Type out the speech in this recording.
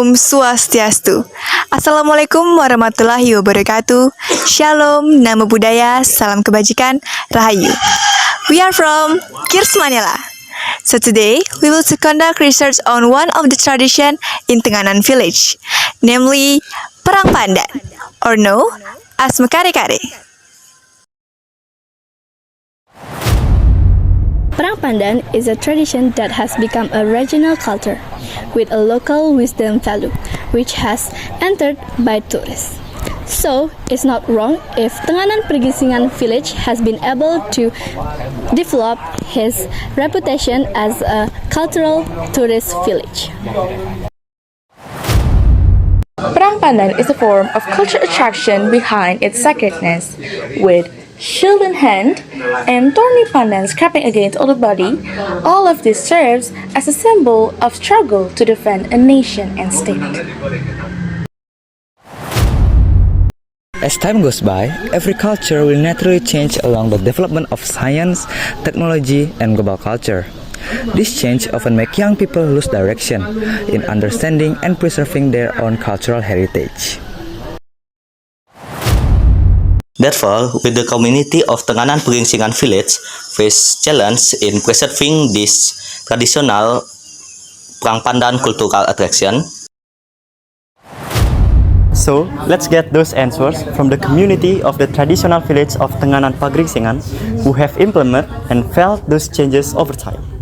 Om Swastiastu. Assalamualaikum warahmatullahi wabarakatuh. Shalom, Namo Buddhaya, salam kebajikan, Rahayu. We are from Kirs Manila. So today, we will conduct research on one of the tradition in Tenganan village, namely Perang Pandan, or known as Mekare-kare. Perang Pandan is a tradition that has become a regional culture with a local wisdom value, which has entered by tourists. So, it's not wrong if Tenganan Pergisingan village has been able to develop his reputation as a cultural tourist village. Perang Pandan is a form of cultural attraction behind its sacredness, with shield in hand and thorny pandan scraping against all the body. All of this serves as a symbol of struggle to defend a nation and state. As time goes by, every culture will naturally change along the development of science, technology, and global culture. This change often makes young people lose direction in understanding and preserving their own cultural heritage. Therefore, with the community of Tenganan Pergisingan village face challenge in preserving this traditional Perang Pandan cultural attraction. So, let's get those answers from the community of the traditional village of Tenganan Pergisingan who have implemented and felt those changes over time.